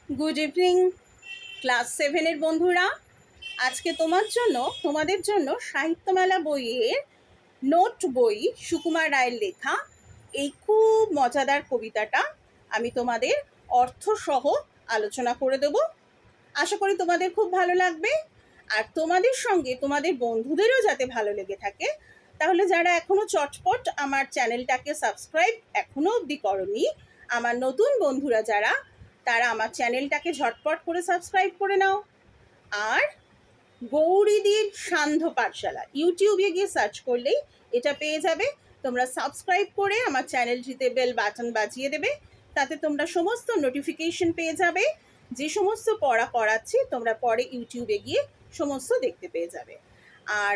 Good evening class 7-এর বন্ধুরা। আজকে তোমাদের জন্য সাহিত্যমেলা বইয়ের নোট বই সুকুমার রায়ের লেখা এই খুব মজাদার কবিতাটা আমি তোমাদের অর্থসহ আলোচনা করে দেব। আশা করি তোমাদের খুব ভালো লাগবে, আর তোমাদের সঙ্গে তোমাদের বন্ধুদেরও যাতে ভালো লেগে থাকে। তাহলে যারা এখনো চটপট আমার চ্যানেলটাকে সাবস্ক্রাইব এখনো অবধি করনি, আমার নতুন বন্ধুরা যারা, তারা আমার চ্যানেলটাকে ঝটপট করে সাবস্ক্রাইব করে নাও। আর গৌরীদির সান্ধ্য পাঠশালা ইউটিউবে গিয়ে সার্চ করলেই এটা পেয়ে যাবে। তোমরা সাবস্ক্রাইব করে আমার চ্যানেলটিতে বেল বাটন বাজিয়ে দেবে, তাতে তোমরা সমস্ত নোটিফিকেশন পেয়ে যাবে। যে সমস্ত পড়া করাচ্ছি তোমরা পরে ইউটিউবে গিয়ে সমস্ত দেখতে পেয়ে যাবে। আর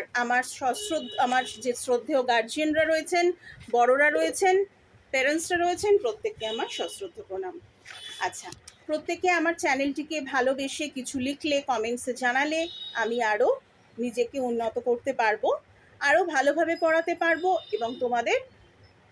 আমার যে শ্রদ্ধেয় গার্জিয়ানরা রয়েছেন, বড়রা রয়েছেন, প্যারেন্টসরা রয়েছেন, প্রত্যেককে আমার সশ্রদ্ধ প্রণাম। আচ্ছা, প্রত্যেকে আমার চ্যানেলটিকে ভালোবেসে কিছু লিখলে, কমেন্টসে জানালে আমি আরও নিজেকে উন্নত করতে পারবো, আরও ভালোভাবে পড়াতে পারবো এবং তোমাদের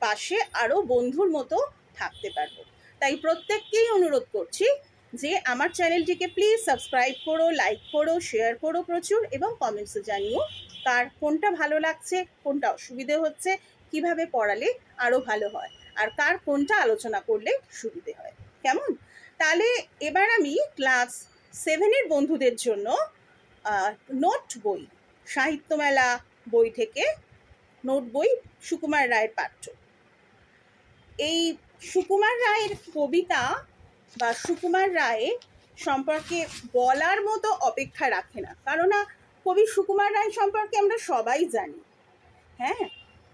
পাশে আরও বন্ধুর মতো থাকতে পারবো। তাই প্রত্যেককেই অনুরোধ করছি যে আমার চ্যানেলটিকে প্লিজ সাবস্ক্রাইব করো, লাইক করো, শেয়ার করো প্রচুর, এবং কমেন্টসে জানিও কার কোনটা ভালো লাগছে, কোনটা অসুবিধে হচ্ছে, কিভাবে পড়ালে আরও ভালো হয়, আর কার কোনটা আলোচনা করলে সুবিধে হয়। কেমন? তাহলে এবার আমি ক্লাস 7-এর বন্ধুদের জন্য নোট বই, সাহিত্যমেলা বই থেকে নোট বই সুকুমার রায়ের পাঠ্য। এই সুকুমার রায়ের কবিতা বা সুকুমার রায় সম্পর্কে বলার মতো অপেক্ষা রাখে না, কারণ কবি সুকুমার রায় সম্পর্কে আমরা সবাই জানি। হ্যাঁ,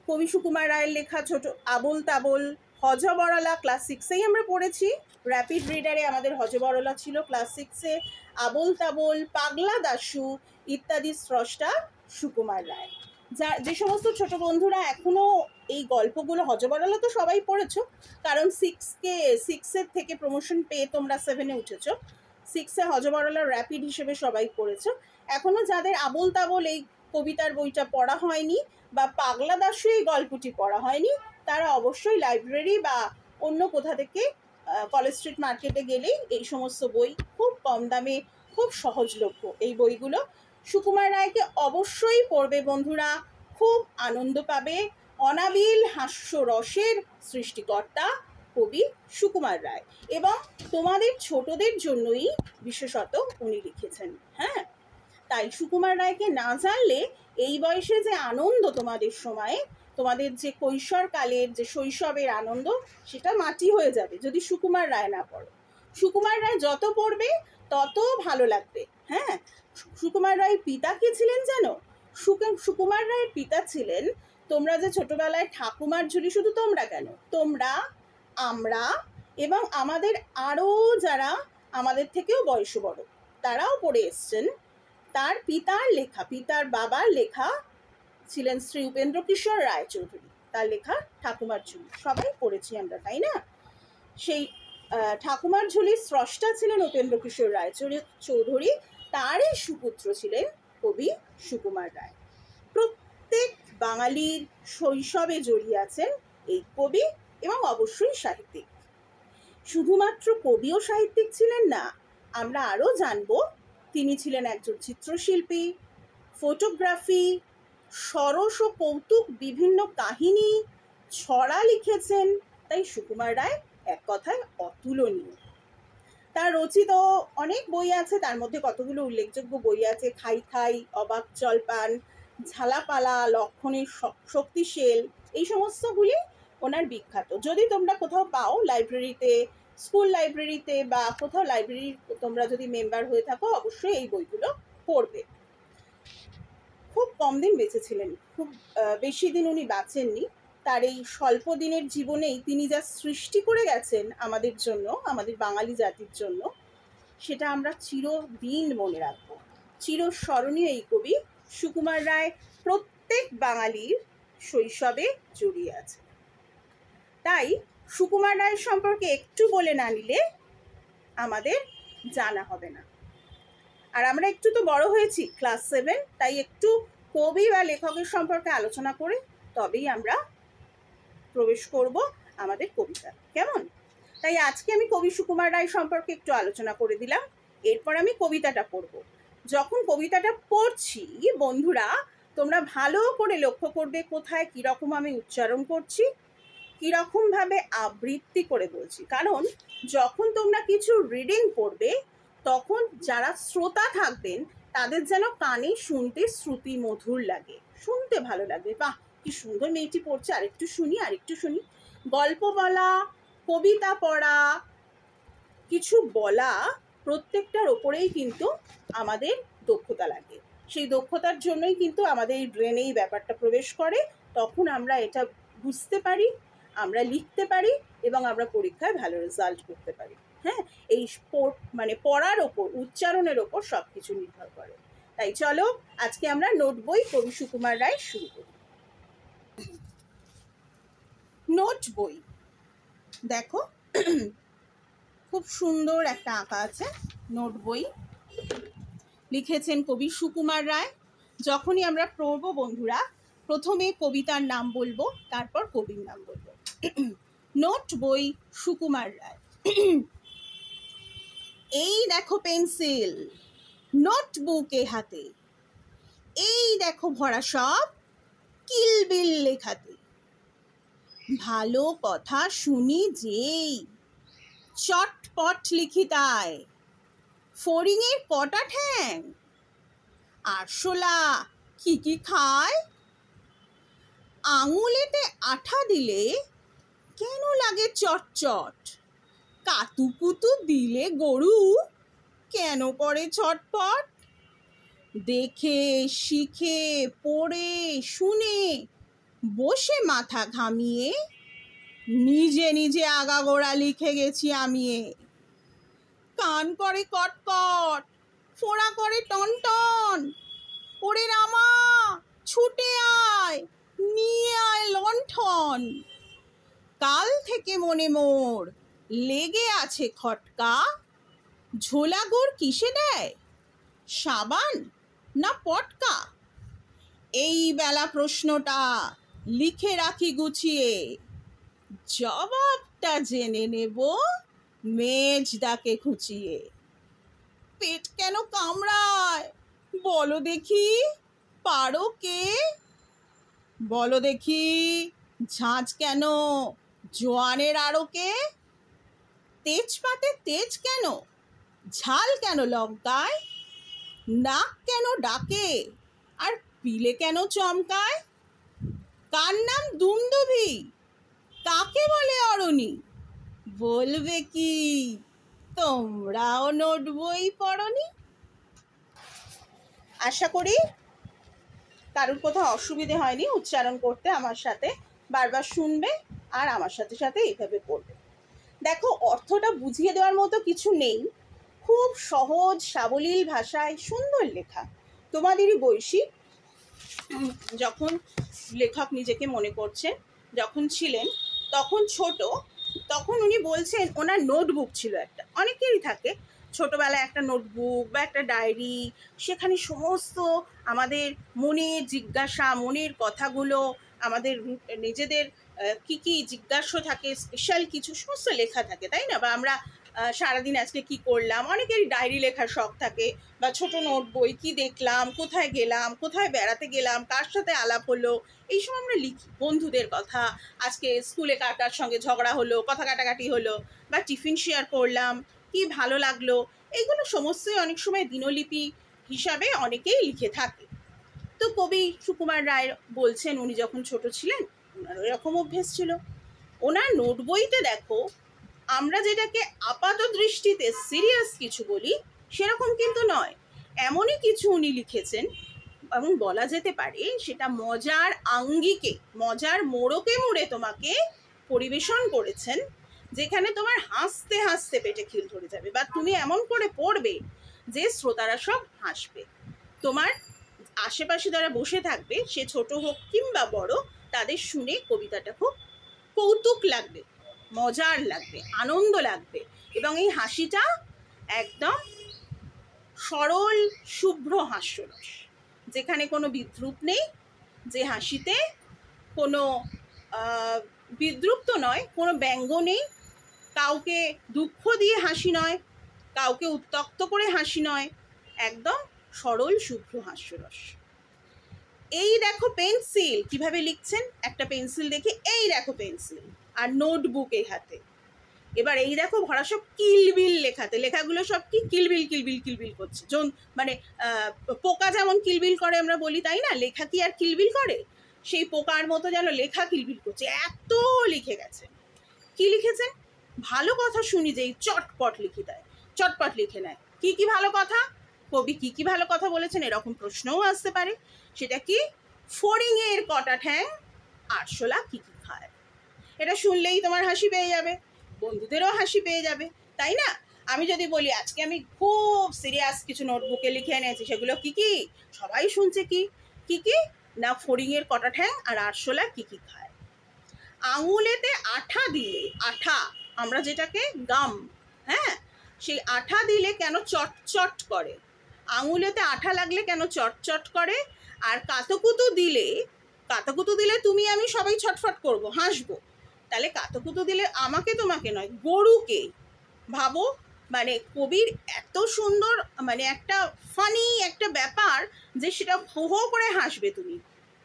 কবি সুকুমার রায়ের লেখা ছোট আবোল তাবোল, হযবরলা ক্লাস 6-এই আমরা পড়েছি। র্যাপিড রিডারে আমাদের হযবরলা ছিল ক্লাস 6-এ। আবোল তাবোল, পাগলা দাশু ইত্যাদি স্রষ্টা সুকুমার রায়। যে সমস্ত ছোট বন্ধুরা এখনও এই গল্পগুলো, হযবরলা তো সবাই পড়েছো, কারণ 6-এর থেকে প্রমোশন পেয়ে তোমরা 7-এ উঠেছো। 6-এ হযবরলা র্যাপিড হিসেবে সবাই পড়েছো। এখনও যাদের আবোল তাবোল এই কবিতার বইটা পড়া হয়নি বা পাগলা দাশু এই গল্পটি পড়া হয়নি, তারা অবশ্যই লাইব্রেরি বা অন্য কোথা থেকে কলেজ স্ট্রিট মার্কেটে গেলেই এই সমস্ত বই খুব কম দামে, খুব সহজলভ্য এই বইগুলো। সুকুমার রায়কে অবশ্যই পড়বে বন্ধুরা, খুব আনন্দ পাবে। অনাবিল হাস্যরসের সৃষ্টিকর্তা কবি সুকুমার রায়, এবং তোমাদের ছোটদের জন্যই বিশেষত উনি লিখেছেন। হ্যাঁ, তাই সুকুমার রায়কে না জানলে এই বয়সে যে আনন্দ তোমাদের সময়ে, তোমাদের যে কৈশোরকালের যে শৈশবের আনন্দ, সেটা মাটি হয়ে যাবে যদি সুকুমার রায় না পড়ো। সুকুমার রায় যত পড়বে তত ভালো লাগবে। হ্যাঁ, সুকুমার রায়ের পিতা কে ছিলেন জানো? সুকুমার রায়ের পিতা ছিলেন, তোমরা যে ছোটবেলায় ঠাকুমার ঝুলি, শুধু তোমরা কেন, তোমরা, আমরা এবং আমাদের আরও যারা আমাদের থেকেও বয়স বড় তারাও পড়ে এসছেন, তার পিতার লেখা, পিতার বাবার লেখা ছিলেন শ্রী উপেন্দ্র কিশোর রায়চৌধুরী। তার লেখা ঠাকুমার ঝুলি সবাই পড়েছি আমরা, তাই না? সেই ঠাকুমার ঝুলির স্রষ্টা ছিলেন উপেন্দ্র কিশোর রায়চৌধুরী, তারই সুপুত্র ছিলেন কবি সুকুমার রায়। প্রত্যেক বাঙালির শৈশবে জড়িয়ে আছেন এই কবি, এবং অবশ্যই সাহিত্যিক। শুধুমাত্র কবি ও সাহিত্যিক ছিলেন না, আমরা আরও জানবো তিনি ছিলেন একজন চিত্রশিল্পী, ফটোগ্রাফি, সরস ও কৌতুক বিভিন্ন কাহিনী, ছড়া লিখেছেন। তাই সুকুমার রায় এক কথায় অতুলনীয়। তার রচিত অনেক বই আছে, তার মধ্যে কতগুলো উল্লেখযোগ্য বই আছে: খাই খাই, অবাক জলপান, ঝালাপালা, লক্ষণের শক্তিশেল, এই সমস্তগুলি ওনার বিখ্যাত। যদি তোমরা কোথাও পাও লাইব্রেরিতে, স্কুল লাইব্রেরিতে বা কোথাও লাইব্রেরি তোমরা যদি মেম্বার হয়ে থাকো, অবশ্যই এই বইগুলো পড়বে। খুব কম দিন বেঁচেছিলেন, খুব বেশি দিন উনি বাঁচেননি। তার এই স্বল্প দিনের জীবনেই তিনি যা সৃষ্টি করে গেছেন আমাদের জন্য, আমাদের বাঙালি জাতির জন্য, সেটা আমরা চিরদিন মনে রাখব। চিরস্মরণীয় এই কবি সুকুমার রায় প্রত্যেক বাঙালির শৈশবে জড়িয়ে আছে। তাই সুকুমার রায় সম্পর্কে একটু বলে না নিলে আমাদের জানা হবে না। আর আমরা একটু তো বড় হয়েছি, ক্লাস 7, তাই একটু কবি বা লেখকের সম্পর্কে আলোচনা করে তবেই আমরা প্রবেশ করব আমাদের কবিতা। কেমন? তাই আজকে আমি কবি সুকুমার রায় সম্পর্কে একটু আলোচনা করে দিলাম। এরপর আমি কবিতাটা পড়ব। যখন কবিতাটা পড়ছি বন্ধুরা, তোমরা ভালো করে লক্ষ্য করবে কোথায় কীরকম আমি উচ্চারণ করছি, কীরকমভাবে আবৃত্তি করে বলছি। কারণ যখন তোমরা কিছু রিডিং পড়বে তখন যারা শ্রোতা থাকবেন তাদের যেন কানে শুনতে শ্রুতি মধুর লাগে, শুনতে ভালো লাগবে। বাহ, কি সুন্দর মেয়েটি পড়ছে, আরেকটু শুনি আরেকটু শুনি। গল্প বলা, কবিতা পড়া, কিছু বলা, প্রত্যেকটার ওপরেই কিন্তু আমাদের দক্ষতা লাগে। সেই দক্ষতার জন্যই কিন্তু আমাদের এই ব্রেনে এই ব্যাপারটা প্রবেশ করে, তখন আমরা এটা বুঝতে পারি, আমরা লিখতে পারি এবং আমরা পরীক্ষায় ভালো রেজাল্ট করতে পারি। হ্যাঁ, এই মানে পড়ার ওপর, উচ্চারণের ওপর সব কিছু নির্ভর করে। তাই চলো আজকে আমরা নোট বই কবি সুকুমার রায় শুরু করি। নোট বই দেখো, খুব সুন্দর একটা আঁকা আছে। নোট বই লিখেছেন কবি সুকুমার রায়। যখনই আমরা পড়বো বন্ধুরা, প্রথমে কবিতার নাম বলবো, তারপর কবির নাম বলবো। নোট বই সুকুমার রায়। এই দেখো পেন্সিল, নোটবুকে হাতে, এই দেখো ভরা সব কিলবিল লেখাতে। ভালো কথা শুনি যেই, চটপট লিখি তাই। ফড়িংয়ের কটা ঠ্যাং, আরশোলা কি কি খায়। আঙুলেতে আঠা দিলে কেন লাগে চটচট। কাতুকুতু দিলে গরু কেন করে ছটপট। দেখে শিখে পড়ে শুনে বসে মাথা ঘামিয়ে নিজে নিজে আগাগোড়া লিখে গেছি আমি। কান করে কটকট, ফোঁড়া করে টনটন। ওরে রামা ছুটে আয়, নিয়ে আয় লণ্ঠন। কাল থেকে মনে মোর লেগে আছে খটকা। ঝোলাগোড় কিসে দেয়, সাবান না পটকা। এই বেলা প্রশ্নটা লিখে রাখি গুছিয়ে, জবাবটা জেনে নেব মেজদাকে খুঁচিয়ে। পেট কেন কামড়ায় বলো দেখি, পারো কে। বলো দেখি ঝাঁঝ কেন জোয়ানের আড়কে। তেজপাতে তেজ কেন, ঝাল কেন লঙ্কায়। নাক কেন ডাকে আর পিলে কেন চমকায়। কার নাম দুমদুভি, কাকে বলে অরণি। বলবে কি তোমরাও নোট বই পড়নি। আশা করি কারোর কোথাও অসুবিধে হয়নি উচ্চারণ করতে। আমার সাথে বারবার শুনবে আর আমার সাথে সাথে এইভাবে পড়বে। দেখো, অর্থটা বুঝিয়ে দেওয়ার মতো কিছু নেই, খুব সহজ সাবলীল ভাষায় সুন্দর লেখা। তোমাদেরই বয়সী, যখন লেখক নিজেকে মনে করছেন, যখন ছিলেন তখন ছোট, তখন উনি বলছেন ওনার নোটবুক ছিল একটা, অনেকেরই থাকে ছোটবেলায় একটা নোটবুক বা একটা ডায়েরি। সেখানে সমস্ত আমাদের মনের জিজ্ঞাসা, মনের কথাগুলো, আমাদের নিজেদের কি কি জিজ্ঞাসা থাকে, স্পেশাল কিছু সমস্ত লেখা থাকে, তাই না? বা আমরা সারাদিন আজকে কি করলাম, অনেকেরই ডায়েরি লেখার শখ থাকে, বা ছোট নোট বই, কি দেখলাম, কোথায় গেলাম, কোথায় বেড়াতে গেলাম, কার সাথে আলাপ হলো, এইসব আমরা লিখি। বন্ধুদের কথা, আজকে স্কুলে কার সঙ্গে ঝগড়া হলো, কথা কাটাকাটি হলো, বা টিফিন শেয়ার করলাম, কি ভালো লাগলো, এইগুলো সমস্তই অনেক সময় দিনলিপি হিসাবে অনেকেই লিখে থাকে। তো কবি সুকুমার রায় বলছেন উনি যখন ছোট ছিলেন ওনার এরকম অভ্যেস ছিল। ওনার নোট বইতে দেখো, আমরা যেটাকে আপাত দৃষ্টিতে সিরিয়াস কিছু বলি সেরকম কিন্তু নয়, এমনই কিছু উনি লিখেছেন এবং বলা যেতে পারে সেটা মজার আঙ্গিকে, মজার মোড়কে মোড়ে তোমাকে পরিবেশন করেছেন, যেখানে তোমার হাসতে হাসতে পেটে খিল ধরে যাবে, বা তুমি এমন করে পড়বে যে শ্রোতারা সব হাসবে। তোমার আশেপাশে যারা বসে থাকবে, সে ছোট হোক কিংবা বড়, তাদের শুনে কবিতাটা খুব কৌতুক লাগবে, মজার লাগবে, আনন্দ লাগবে, এবং এই হাসিটা একদম সরল শুভ্র হাস্যরস, যেখানে কোনো বিদ্রুপ নেই, যে হাসিতে কোনো বিদ্রুপ তো নয়, কোনো ব্যঙ্গ নেই, কাউকে দুঃখ দিয়ে হাসি নয়, কাউকে উত্ত্যক্ত করে হাসি নয়, একদম সরল শুভ্র হাস্যরস। এই দেখো পেন্সিল, কিভাবে লিখছেন, একটা পেন্সিল দেখে এই দেখো পেন্সিল, আর নোটবুক এই হাতে। এবার এই দেখো ভরা সব কিলবিল লেখাতে, লেখাগুলো সব কি কিলবিল কিলবিল কিলবিল করছে, মানে পোকা যেমন কিলবিল করে আমরা বলি, তাই না? লেখা কি আর কিলবিল করে? সেই পোকার মতো যেন লেখা কিলবিল করছে, এত লিখে গেছে। কি লিখেছেন? ভালো কথা শুনি যেই চটপট লিখে দেয়, চটপট লিখে নেয়। কি কি ভালো কথা? কবি কি কি ভালো কথা বলেছেন এরকম প্রশ্নও আসতে পারে। সেটা কি? ফড়িংয়ের কটা ঠ্যাং আরশোলা কি কি খায়। এটা শুনলেই তোমার হাসি পেয়ে যাবে, বন্ধুদেরও হাসি পেয়ে যাবে, তাই না? আমি যদি বলি আজকে আমি খুব সিরিয়াস কিছু নোটবুকে লিখে এনেছি, সেগুলো কি কি? সবাই শুনছে কি কি কি না, ফড়িংয়ের কটা ঠ্যাং আর আরশোলা কি কি খায়। আঙুলেতে আঠা দিলে, আঠা আমরা যেটাকে গাম, হ্যাঁ, সেই আঠা দিলে কেন চটচট করে? আঙুলেতে আঠা লাগলে কেন চটচট করে? আর কাতকুতু দিলে, কাতকুতু দিলে তুমি আমি সবাই ছটফট করব, হাসবো। তাহলে কাতকুতু দিলে আমাকে তোমাকে নয়, গরুকে। ভাবো, মানে কবির এত সুন্দর, মানে একটা ফানি একটা ব্যাপার যে সেটা হো হো করে হাসবে তুমি।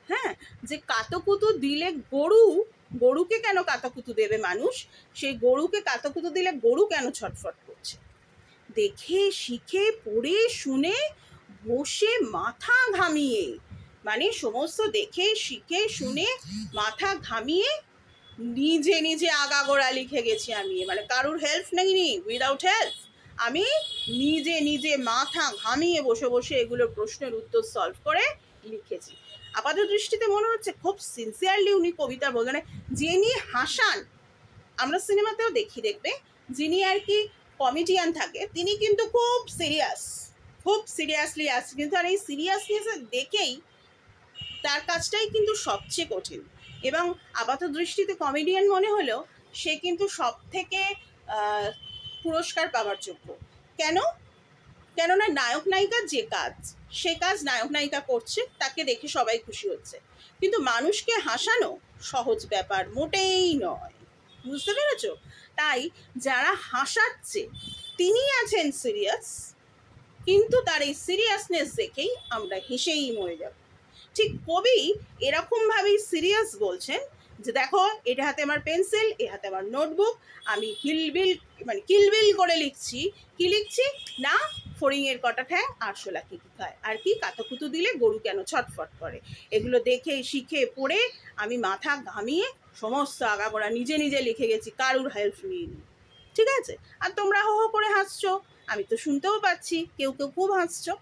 হ্যাঁ, যে কাতকুতু দিলে গরু, গরুকে কেন কাতকুতু দেবে মানুষ? সেই গরুকে কাতকুতু দিলে গরু কেন ছটফট করছে? দেখে শিখে পড়ে শুনে বসে মাথা ঘামিয়ে, মানে সমস্ত দেখে শিখে শুনে মাথা ঘামিয়ে নিজে নিজে আগাগোড়া লিখে গেছি আমি, মানে কারুর হেল্প নেইনি, উইদাউট হেল্প আমি নিজে নিজে মাথা ঘামিয়ে বসে বসে এগুলোর প্রশ্নের উত্তর সলভ করে লিখেছি। আপাত দৃষ্টিতে মনে হচ্ছে খুব সিনসিয়ারলি উনি কবিতা বলছেন, যিনি হাসান, আমরা সিনেমাতেও দেখি, দেখবে যিনি আর কি কমেডিয়ান থাকে তিনি কিন্তু খুব সিরিয়াস, খুব সিরিয়াসলি আসছে, কিন্তু আর এই সিরিয়াসনেস দেখেই তার কাজটাই কিন্তু সবচেয়ে কঠিন। এবং আপাত দৃষ্টিতে কমেডিয়ান মনে হলেও সে কিন্তু সব থেকে পুরস্কার পাওয়ার যোগ্য। কেন? কেননা নায়ক নায়িকার যে কাজ, সে কাজ নায়ক নায়িকা করছে, তাকে দেখে সবাই খুশি হচ্ছে, কিন্তু মানুষকে হাসানো সহজ ব্যাপার মোটেই নয়, বুঝতে পেরেছ? তাই যারা হাসাচ্ছে তিনি আছেন সিরিয়াস, কিন্তু তার এই সিরিয়াসনেস দেখেই আমরা হেসেই মরে যাব। ঠিক কবি এরকমভাবেই সিরিয়াস বলছেন যে দেখো, এটা হাতে আমার পেন্সিল, এ হাতে আমার নোটবুক, আমি কিলবিল মানে কিলবিল করে লিখছি। কি লিখছি না, ফড়িংয়ের কটা ঠ্যাং আরশোলা কি কি খায়, আর কি কাতকুতু দিলে গরু কেন ছটফট করে। এগুলো দেখে শিখে পড়ে আমি মাথা ঘামিয়ে সমস্ত আগাগোড়া নিজে নিজে লিখে গেছি, কারুর হেল্প নিইনি। ঠিক আছে? আর তোমরা হো হো করে হাসছো, আমি তো শুনতেও পাচ্ছি, কেউ কেউ খুব হাসছো।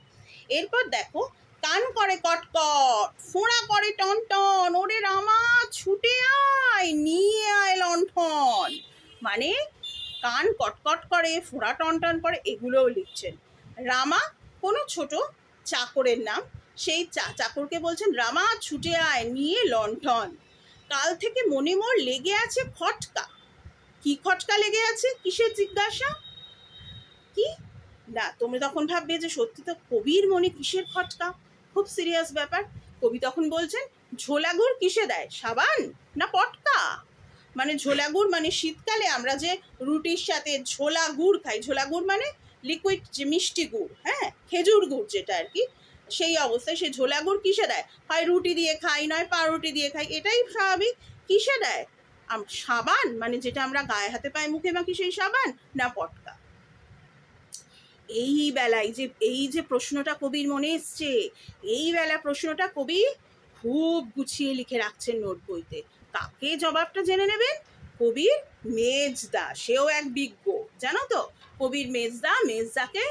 এরপর দেখো, কান করে কটকট, ফোঁড়া করে টনটন, ওরে রামা ছুটে আয় নিয়ে আয় লণ্ঠন। মানে কান কটকট করে, ফোঁড়া টনটন করে, এগুলোও লিখছেন। রামা কোনো ছোট চাকরের নাম, সেই চাকরকে বলছেন রামা ছুটে আয় নিয়ে লণ্ঠন। কাল থেকে মনে মোর লেগে আছে খটকা। কি খটকা লেগে আছে? কিসের জিজ্ঞাসা? কি না, তুমি তখন ভাববে যে সত্যি তো কবির মনে কিসের খটকা, খুব সিরিয়াস ব্যাপার। কবি তখন বলছেন ঝোলা গুড় কিসে দেয়, সাবান না পটকা? মানে ঝোলা গুড় মানে শীতকালে আমরা যে রুটির সাথে ঝোলা গুড় খাই, ঝোলা গুড় মানে লিকুইড যে মিষ্টি গুড়, হ্যাঁ, খেজুর গুড় যেটা আর কি, সেই অবস্থায় সে ঝোলা গুড় কিসে দেয়? হয় রুটি দিয়ে খাই, নয় পাউরুটি দিয়ে খাই, এটাই স্বাভাবিক। কিসে দেয়? সাবান মানে যেটা আমরা গায়ে হাতে পায়ে মুখে মাখি সেই সাবান, না পটকা? এই বেলায় যে এই যে প্রশ্নটা কবির মনে এসছে, এই বেলা প্রশ্নটা কবি খুব গুছিয়ে লিখে রাখছেন নোট বইতে। কাকে জবাবটা জেনে নেবেন? কবির মেজদা, সেও এক বিজ্ঞ, জানো তো? কবির মেজদা, মেজদাকে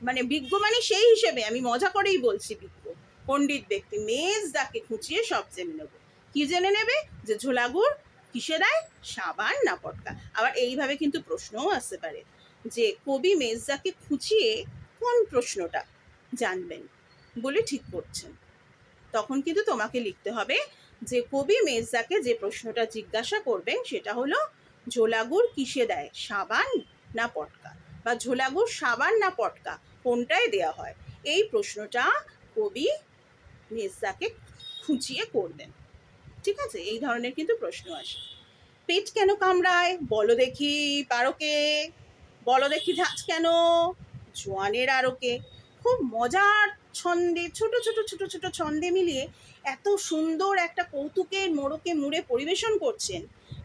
মানে বিজ্ঞ মানে সেই হিসেবে আমি মজা করেই বলছি, বিজ্ঞ পণ্ডিত ব্যক্তি, মেজদাকে খুঁচিয়ে সব জেনে নেব। কি জেনে নেবে? যে ঝোলা গুড় কিসে দেয়, সাবান না পটকা? আবার এইভাবে কিন্তু প্রশ্নও আসতে পারে যে কবি মেজদাকে খুঁচিয়ে কোন প্রশ্নটা জানবেন বলে ঠিক করছেন। তখন কিন্তু তোমাকে লিখতে হবে যে কবি মেজদাকে যে প্রশ্নটা জিজ্ঞাসা করবেন সেটা হলো ঝোলাগুড় কিসে দেয়, সাবান না পটকা, বা ঝোলাগুড় সাবান না পটকা কোনটায় দেয়া হয়, এই প্রশ্নটা কবি মেজদাকে খুঁচিয়ে করবেন। ঠিক আছে? এই ধরনের কিন্তু প্রশ্ন আসে। পেট কেন কামড়ায় বলো দেখি পারোকে, বলো দেখি ঝাঁজ কেন জোয়ানের আরোকে। খুব মজার ছন্দে ছোট ছোট ছোট ছোট ছন্দে মিলিয়ে এত সুন্দর একটা কৌতুকের মোড়কে মুড়ে পরিবেশন করছেন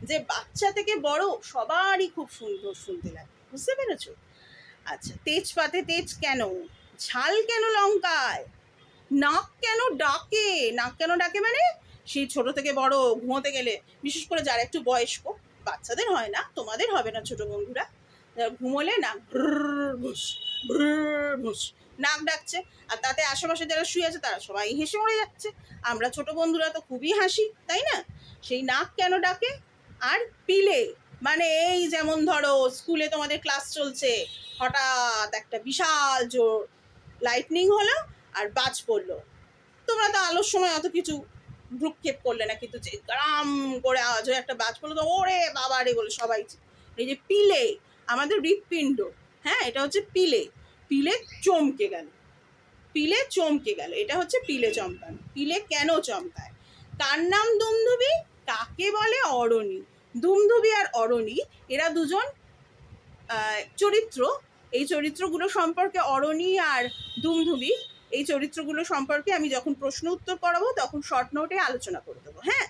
যে বাচ্চা থেকে বড় সবারই খুব সুন্দর শুনতে লাগে। বুঝতে পেরেছো? আচ্ছা, তেজপাতে তেজ কেন, ঝাল কেন লঙ্কায়, নাক কেন ডাকে, নাক কেন ডাকে মানে সেই ছোট থেকে বড় ঘুমোতে গেলে, বিশেষ করে যারা একটু বয়স্ক, বাচ্চাদের হয় না, তোমাদের হবে না ছোট বন্ধুরা, ঘুমোলে না নাক ডাকছে, আর তাতে আশেপাশে যারা শুয়ে আছে তারা সবাই হেসে মরে যাচ্ছে। আমরা ছোট বন্ধুরা তো খুবই হাসি, তাই না? সেই নাক কেন ডাকে। আর পিলে মানে এই যেমন ধরো স্কুলে তোমাদের ক্লাস চলছে, হঠাৎ একটা বিশাল জোর লাইটনিং হলো আর বাজ পড়লো, তোমরা তো আলোর সময় অত কিছু ভ্রুক্ষেপ করলে না, কিন্তু যে গ্রাম করে আওয়াজ হয়ে একটা বাজ পড়লো তো ওরে বাবা রে বলে সবাই। এই যে পিলে আমাদের হৃৎপিণ্ড, হ্যাঁ এটা হচ্ছে পিলে, পিলে চমকে গেল, পিলে চমকে গেল, এটা হচ্ছে পিলে চমকানো। পিলে কেন চমকায়, কার নাম দুমদুবি, কাকে বলে অরণি। দুমদুবি আর অরণি এরা দুজন চরিত্র। এই চরিত্রগুলো সম্পর্কে, অরণি আর দুমদুবি এই চরিত্রগুলো সম্পর্কে আমি যখন প্রশ্ন উত্তর করাবো তখন শর্ট নোটে আলোচনা করে দেবো। হ্যাঁ,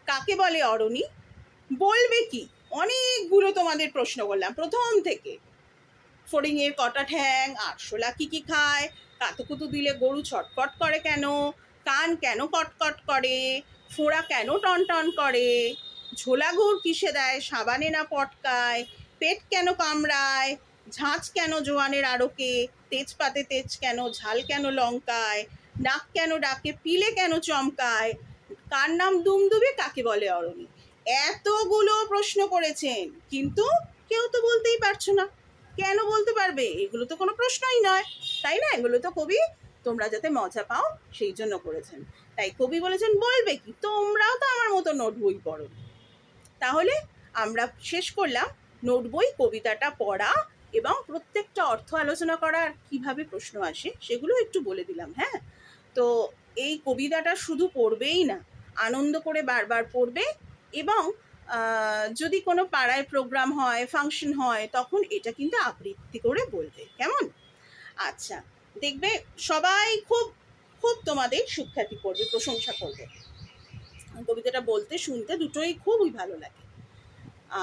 কাকে বলে অরণি, বলবে কি, অনেকগুলো তোমাদের প্রশ্ন করলাম প্রথম থেকে। ফড়িংয়ের কটা ঠ্যাং, আরশোলা কি কি খায়, কাতুকুতু দিলে গরু ছটফট করে কেন, কান কেন কটকট করে, ফোঁড়া কেন টন টন করে, ঝোলা গুড় কিসে দেয় সাবানে না পটকায়, পেট কেন কামড়ায়, ঝাঁজ কেন জোয়ানের আড়কে, তেজপাতে তেজ কেন, ঝাল কেন লঙ্কায়, নাক কেন ডাকে, পিলে কেন চমকায়, কার নাম দুমদুবি, কাকে বলে অরণি। এতগুলো প্রশ্ন করেছেন, কিন্তু কেউ তো বলতেই পারছো না। কেন বলতে পারবে? এগুলো তো কোনো প্রশ্নই নয়, তাই না? এগুলো তো কবি তোমরা যাতে মজা পাও সেই জন্য করেছেন। তাই কবি বলেছেন বলবে কি, তোমরাও তো আমার মতো নোট বই পড়ো। তাহলে আমরা শেষ করলাম নোট বই কবিতাটা পড়া এবং প্রত্যেকটা অর্থ আলোচনা করার কিভাবে প্রশ্ন আসে সেগুলো একটু বলে দিলাম। হ্যাঁ, তো এই কবিতাটা শুধু পড়বেই না, আনন্দ করে বারবার পড়বে, এবং যদি কোনো পাড়ায় প্রোগ্রাম হয়, ফাংশন হয়, তখন এটা কিন্তু আবৃত্তি করে বলবে, কেমন? আচ্ছা, দেখবে সবাই খুব খুব তোমাদের সুখ্যাতি করবে, প্রশংসা করবে। কবিতাটা বলতে শুনতে দুটোই খুবই ভালো লাগে,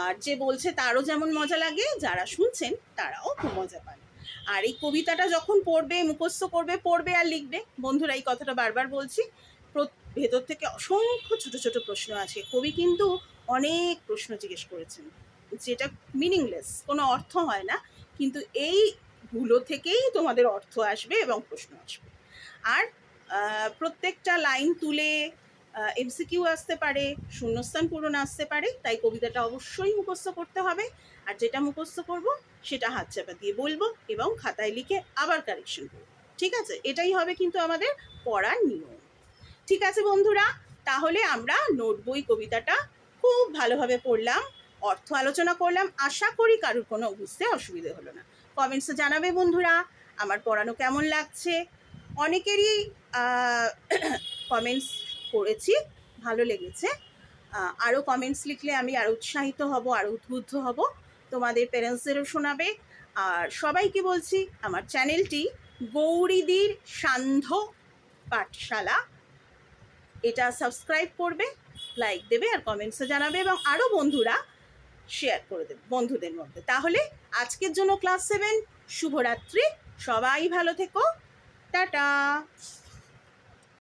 আর যে বলছে তারও যেমন মজা লাগে, যারা শুনছেন তারাও খুব মজা পান। আর এই কবিতাটা যখন পড়বে, মুখস্থ করবে, পড়বে আর লিখবে, বন্ধুরা এই কথাটা বারবার বলছি, ভেতর থেকে অসংখ্য ছোট ছোট প্রশ্ন আছে। কবি কিন্তু অনেক প্রশ্ন জিজ্ঞেস করেছেন যেটা মিনিংলেস, কোনো অর্থ হয় না, কিন্তু এইগুলো থেকেই তোমাদের অর্থ আসবে এবং প্রশ্ন আসবে। আর প্রত্যেকটা লাইন তুলে এমসিকিউ আসতে পারে, শূন্যস্থান পূরণ আসতে পারে, তাই কবিতাটা অবশ্যই মুখস্থ করতে হবে। আর যেটা মুখস্থ করব সেটা হাত চাপা দিয়ে বলবো এবং খাতায় লিখে আবার কারেকশন করবো। ঠিক আছে? এটাই হবে কিন্তু আমাদের পড়ার নিয়ম। ঠিক আছে বন্ধুরা, তাহলে আমরা নোট বই কবিতাটা খুব ভালোভাবে পড়লাম, অর্থ আলোচনা করলাম। আশা করি কারোর কোনো বুঝতে অসুবিধে হলো না। কমেন্টসে জানাবে বন্ধুরা আমার পড়ানো কেমন লাগছে। অনেকেরই কমেন্টস করেছি, ভালো লেগেছে। আরও কমেন্টস লিখলে আমি আরও উৎসাহিত হব, আরও উদ্বুদ্ধ হব, তোমাদের প্যারেন্টসদেরও শোনাবে। আর সবাইকে বলছি আমার চ্যানেলটি গৌরীদির সান্ধ্য পাঠশালা, এটা সাবস্ক্রাইব করবে, লাইক দেবে আর কমেন্টসে জানাবে, এবং আরও বন্ধুরা শেয়ার করে দেবে বন্ধুদের মধ্যে। তাহলে আজকের জন্য ক্লাস 7 শুভরাত্রি, সবাই ভালো থেকো, টাটা।